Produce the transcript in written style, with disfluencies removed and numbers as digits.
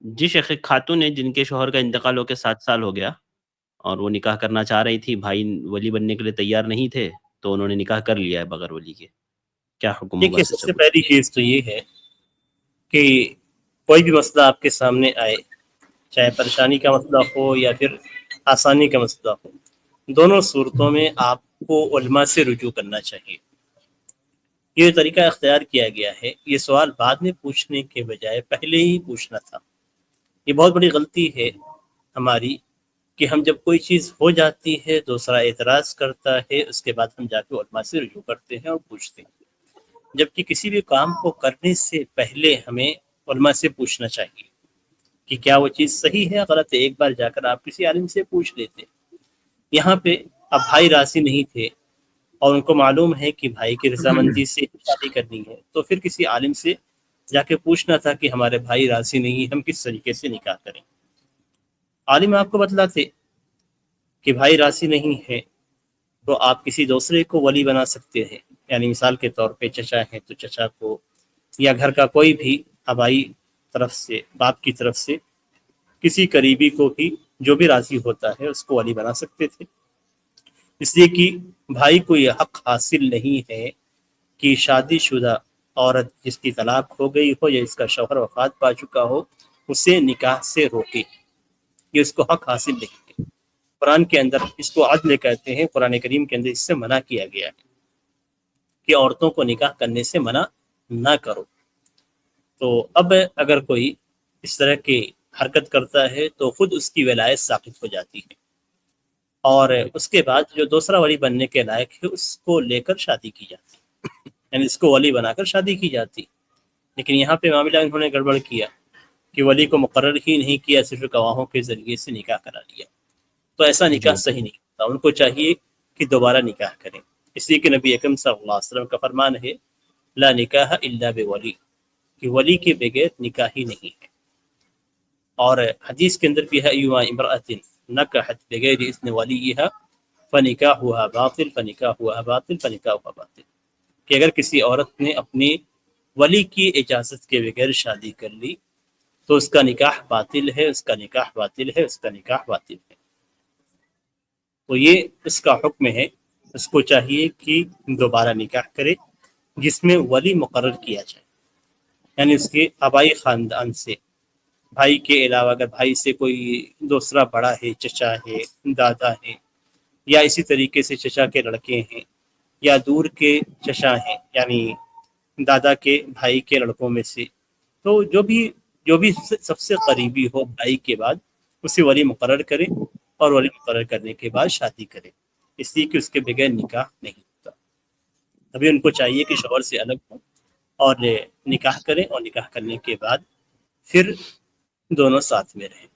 جی شیخ، ایک خاتون ہے جن کے شوہر کا انتقال ہو کے 7 سال ہو گیا، اور وہ نکاح کرنا چاہ رہی تھی، بھائی ولی بننے کے لیے تیار نہیں تھے، تو انہوں نے نکاح کر لیا ہے بغیر ولی کے۔ کیا حکم ہوگا دیکھیے، سب سچا سے کچھ؟ پہلی چیز تو یہ ہے کہ کوئی بھی مسئلہ آپ کے سامنے آئے، چاہے پریشانی کا مسئلہ ہو یا پھر آسانی کا مسئلہ ہو، دونوں صورتوں میں آپ کو علماء سے رجوع کرنا چاہیے۔ یہ طریقہ اختیار کیا گیا ہے، یہ سوال بعد میں پوچھنے کے بجائے پہلے ہی پوچھنا تھا۔ یہ بہت بڑی غلطی ہے ہماری کہ ہم جب کوئی چیز ہو جاتی ہے، دوسرا اعتراض کرتا ہے، اس کے بعد ہم جا کے علماء سے رجوع کرتے ہیں اور پوچھتے ہیں، جبکہ کسی بھی کام کو کرنے سے پہلے ہمیں علماء سے پوچھنا چاہیے کہ کیا وہ چیز صحیح ہے غلط ہے۔ ایک بار جا کر آپ کسی عالم سے پوچھ لیتے۔ یہاں پہ اب بھائی راضی نہیں تھے اور ان کو معلوم ہے کہ بھائی کی رضامندی سے شادی کرنی ہے، تو پھر کسی عالم سے جا کے پوچھنا تھا کہ ہمارے بھائی راضی نہیں، ہم کس طریقے سے نکاح کریں۔ عالم آپ کو بتلاتے کہ بھائی راضی نہیں ہے تو آپ کسی دوسرے کو ولی بنا سکتے ہیں، یعنی مثال کے طور پہ چچا ہیں تو چچا کو، یا گھر کا کوئی بھی آبائی طرف سے، باپ کی طرف سے کسی قریبی کو بھی جو بھی راضی ہوتا ہے اس کو ولی بنا سکتے تھے۔ اس لیے کہ بھائی کو یہ حق حاصل نہیں ہے کہ شادی شدہ عورت جس کی طلاق ہو گئی ہو یا اس کا شوہر وفات پا چکا ہو اسے نکاح سے روکے، یہ اس کو حق حاصل نہیں ہے۔ قرآن کے اندر اس کو عدل کہتے ہیں، قرآن کریم کے اندر اس سے منع کیا گیا ہے کہ عورتوں کو نکاح کرنے سے منع نہ کرو۔ تو اب اگر کوئی اس طرح کی حرکت کرتا ہے تو خود اس کی ولایت ساقط ہو جاتی ہے، اور اس کے بعد جو دوسرا ولی بننے کے لائق ہے اس کو لے کر شادی کی جاتی، یعنی اس کو ولی بنا کر شادی کی جاتی۔ لیکن یہاں پہ معاملہ انہوں نے گڑبڑ کیا کہ ولی کو مقرر ہی نہیں کیا، صرف گواہوں کے ذریعے سے نکاح کرا لیا، تو ایسا نکاح جی صحیح نہیں ہوتا۔ ان کو چاہیے کہ دوبارہ نکاح کریں، اس لیے کہ نبی اکرم صلی اللہ علیہ وسلم کا فرمان ہے لا نکاح الا بولی، کہ ولی کے بغیر نکاح ہی نہیں ہے۔ اور حدیث کے اندر بھی ہے ایما امرأۃ نکحت بغیر اذن ولیہا فنکاحها باطل فنکاحها باطل فنکاحها باطل، کہ اگر کسی عورت نے اپنے ولی کی اجازت کے بغیر شادی کر لی تو اس کا نکاح باطل ہے، اس کا نکاح باطل ہے، اس کا نکاح باطل ہے۔ تو یہ اس کا حکم ہے، اس کو چاہیے کہ دوبارہ نکاح کرے جس میں ولی مقرر کیا جائے، یعنی اس کے آبائی خاندان سے، بھائی کے علاوہ اگر بھائی سے کوئی دوسرا بڑا ہے، چچا ہے، دادا ہے، یا اسی طریقے سے چچا کے لڑکے ہیں یا دور کے چچا ہیں، یعنی دادا کے بھائی کے لڑکوں میں سے، تو جو بھی سب سے قریبی ہو بھائی کے بعد اسے ولی مقرر کرے، اور ولی مقرر کرنے کے بعد شادی کرے، اس لیے کہ اس کے بغیر نکاح نہیں ہوتا۔ ابھی ان کو چاہیے کہ شوہر سے الگ ہوں اور نکاح کریں، اور نکاح کرنے کے بعد پھر دونوں ساتھ میں رہیں۔